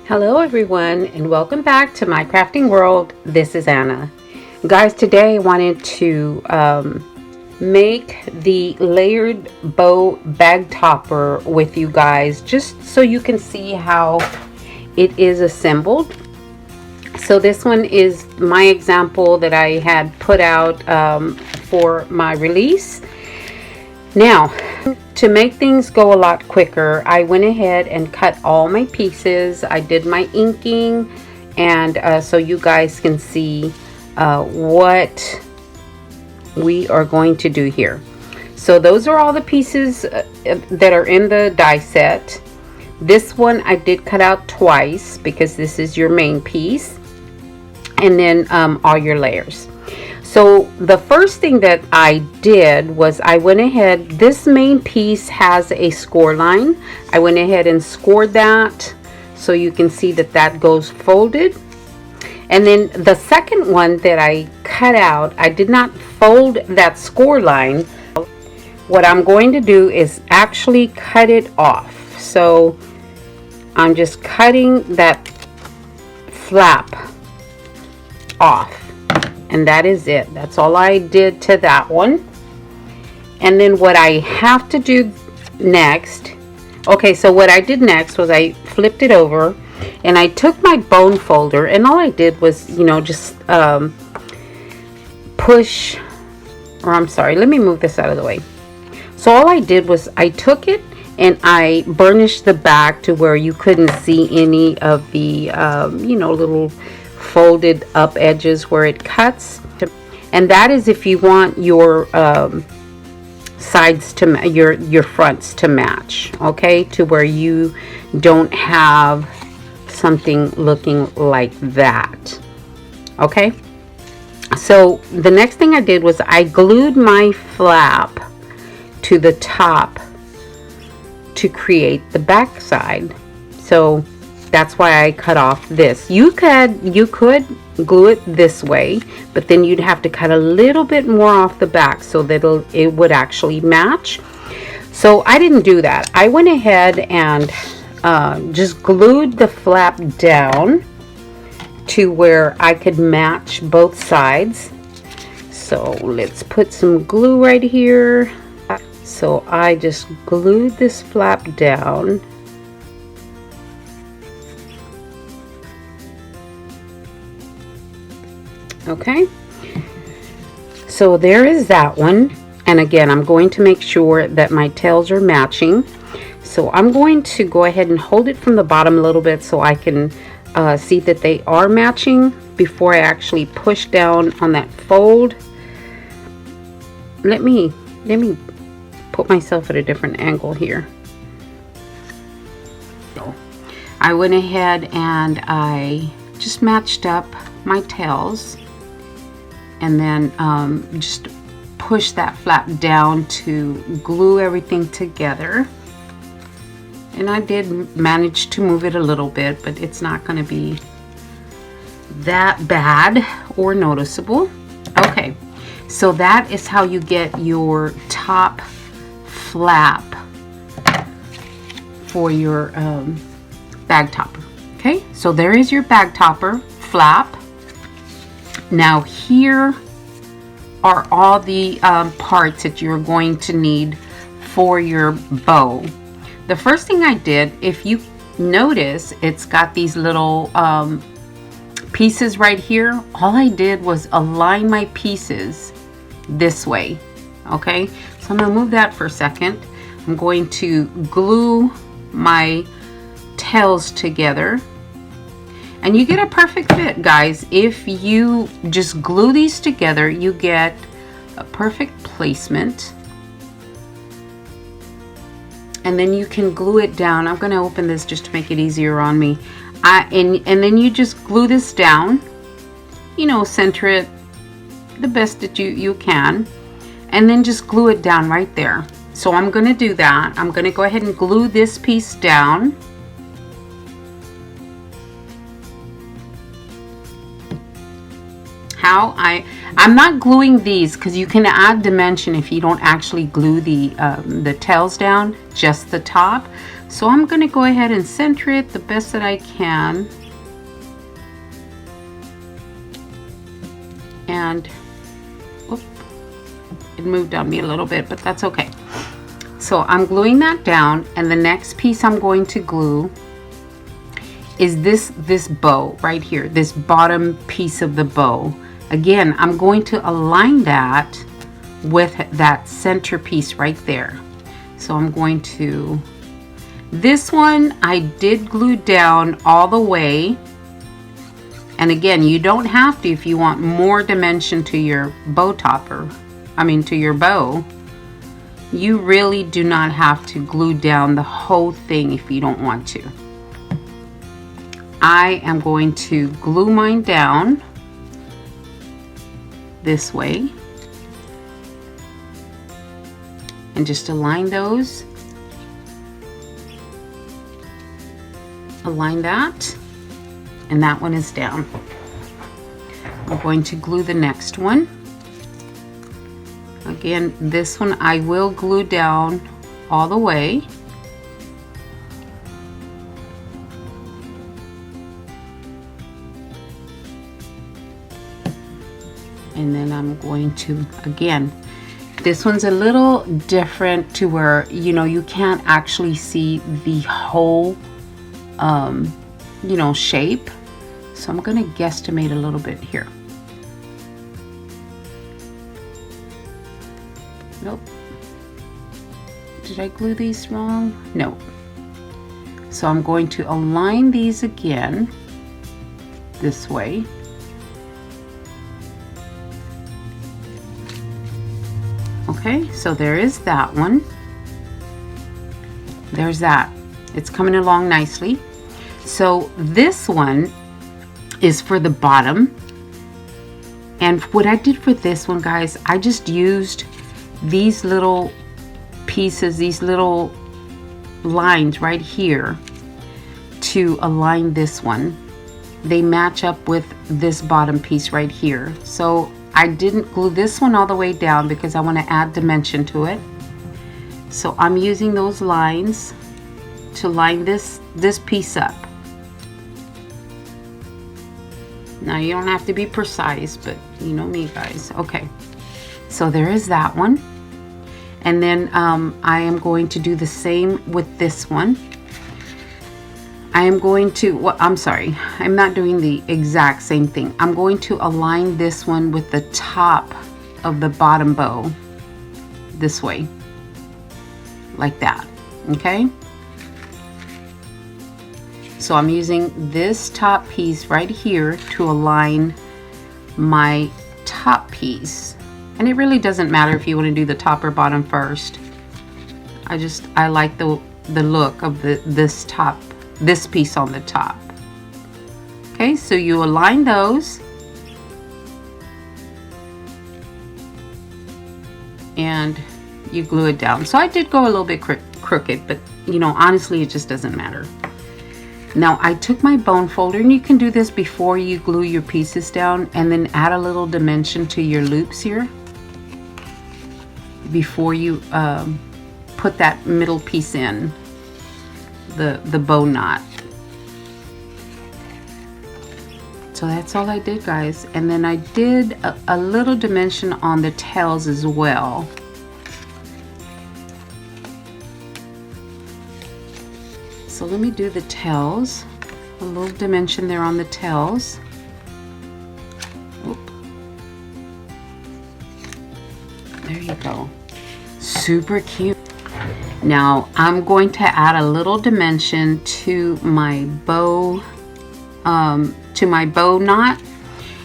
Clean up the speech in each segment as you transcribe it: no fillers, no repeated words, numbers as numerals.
Hello everyone and welcome back to my crafting world. This is Anna. Guys, today I wanted to make the layered bow bag topper with you guys, just so you can see how it is assembled. So this one is my example that I had put out for my release. Now, to make things go a lot quicker, I went ahead and cut all my pieces. I did my inking, and so you guys can see what we are going to do here. So those are all the pieces that are in the die set. This one I did cut out twice because this is your main piece, and then all your layers. So the first thing that I did was I went ahead, this main piece has a score line. I went ahead and scored that so you can see that that goes folded. And then the second one that I cut out, I did not fold that score line. What I'm going to do is actually cut it off. So I'm just cutting that flap off. And that is it. That's all I did to that one. And then what I have to do next, okay, so what I did next was I flipped it over and I took my bone folder, and all I did was, you know, just push, or I'm sorry, let me move this out of the way. So all I did was I took it and I burnished the back to where you couldn't see any of the, you know, little folded up edges where it cuts. And that is if you want your sides to your fronts to match, okay, to where you don't have something looking like that. Okay, so the next thing I did was I glued my flap to the top to create the back side. So that's why I cut off this. You could glue it this way, but then you'd have to cut a little bit more off the back so that it would actually match. So I didn't do that. I went ahead and just glued the flap down to where I could match both sides. So let's put some glue right here. So I just glued this flap down. Okay, so there is that one. And again, I'm going to make sure that my tails are matching. So I'm going to go ahead and hold it from the bottom a little bit so I can see that they are matching before I actually push down on that fold. Let me put myself at a different angle here. So I went ahead and I just matched up my tails, and then just push that flap down to glue everything together. And I did manage to move it a little bit, but it's not going to be that bad or noticeable. Okay, so that is how you get your top flap for your bag topper. Okay, so there is your bag topper flap. Now here are all the parts that you're going to need for your bow. The first thing I did, if you notice, it's got these little pieces right here. All I did was align my pieces this way. Okay, so I'm gonna move that for a second. I'm going to glue my tails together. And you get a perfect fit, guys. If you just glue these together, you get a perfect placement. And then you can glue it down. I'm going to open this just to make it easier on me. And then you just glue this down. You know, center it the best that you can. And then just glue it down right there. So I'm going to do that. I'm going to go ahead and glue this piece down. How I'm not gluing these because you can add dimension if you don't actually glue the tails down, just the top. So I'm going to go ahead and center it the best that I can. And whoop, it moved on me a little bit, but that's okay. So I'm gluing that down, and the next piece I'm going to glue is this bow right here, this bottom piece of the bow. Again, I'm going to align that with that center piece right there. So I'm going to, this one I did glue down all the way. And again, you don't have to if you want more dimension to your bow topper, to your bow. You really do not have to glue down the whole thing if you don't want to. I am going to glue mine down this way and just align those. Align that, and that one is down. I'm going to glue the next one. Again, this one I will glue down all the way. And then I'm going to, again, this one's a little different to where, you can't actually see the whole, shape. So I'm going to guesstimate a little bit here. Nope. Did I glue these wrong? No. So I'm going to align these again this way. Okay, so there is that one. There's that. It's coming along nicely. So this one is for the bottom. And what I did for this one, guys, I just used these little pieces, these little lines right here to align this one. They match up with this bottom piece right here. So I didn't glue this one all the way down because I want to add dimension to it. So I'm using those lines to line this piece up. Now you don't have to be precise, but you know me, guys. Okay, so there is that one. And then I am going to do the same with this one. I am going to, well, I'm sorry, I'm not doing the exact same thing. I'm going to align this one with the top of the bottom bow this way, like that, okay? So I'm using this top piece right here to align my top piece. And it really doesn't matter if you want to do the top or bottom first. I like the look of this piece on the top. Okay, so you align those. And you glue it down. So I did go a little bit crooked, but honestly, it just doesn't matter. Now I took my bone folder, and you can do this before you glue your pieces down, and then add a little dimension to your loops here before you put that middle piece in, the bow knot. So that's all I did, guys. And then I did a little dimension on the tails as well. So let me do the tails, a little dimension there on the tails. Oop. There you go. Super cute. Now I'm going to add a little dimension to my bow, knot,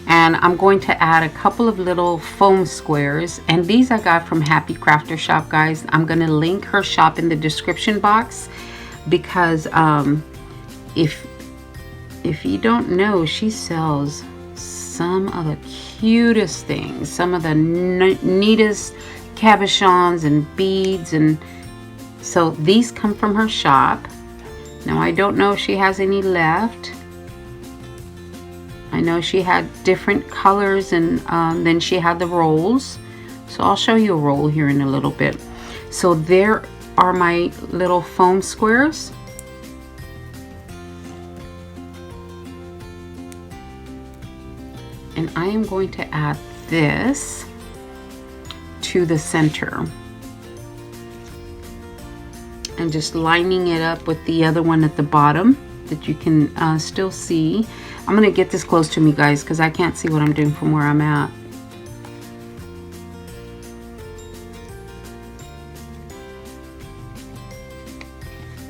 and I'm going to add a couple of little foam squares, and these I got from Happy Crafter Shop, guys. I'm going to link her shop in the description box. Because if you don't know, she sells some of the cutest things, some of the neatest cabochons and beads, and so these come from her shop. Now I don't know if she has any left. I know she had different colors, and then she had the rolls, so I'll show you a roll here in a little bit. So there are my little foam squares. And I am going to add this to the center. And just lining it up with the other one at the bottom that you can still see. I'm going to get this close to me, guys, because I can't see what I'm doing from where I'm at.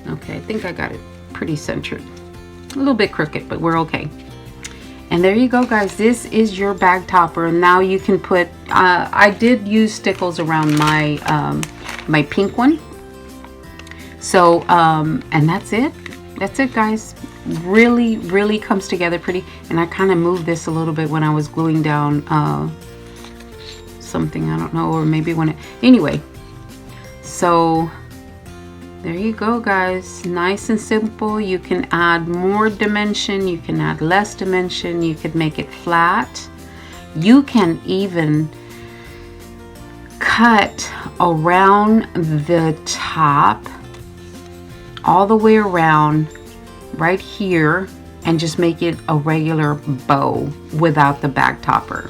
Okay, I think I got it pretty centered. A little bit crooked, but we're okay. And there you go, guys. This is your bag topper. And now you can put, I did use stickles around my, my pink one. So, and that's it. That's it, guys. Really, really comes together pretty. And I kind of moved this a little bit when I was gluing down something, I don't know, or maybe when it, anyway. So there you go, guys. Nice and simple. You can add more dimension. You can add less dimension. You could make it flat. You can even cut around the top all the way around right here and just make it a regular bow without the bag topper,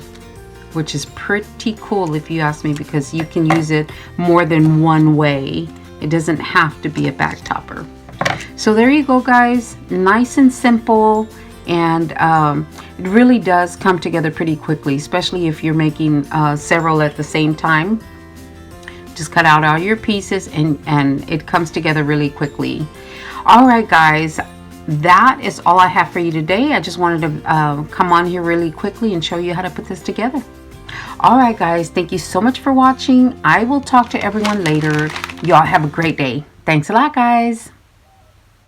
which is pretty cool if you ask me, because you can use it more than one way. It doesn't have to be a bag topper. So there you go, guys. Nice and simple, and it really does come together pretty quickly, especially if you're making several at the same time. Just cut out all your pieces and it comes together really quickly. All right, guys, that is all I have for you today. I just wanted to come on here really quickly and show you how to put this together. All right, guys, thank you so much for watching. I will talk to everyone later. Y'all have a great day. Thanks a lot, guys.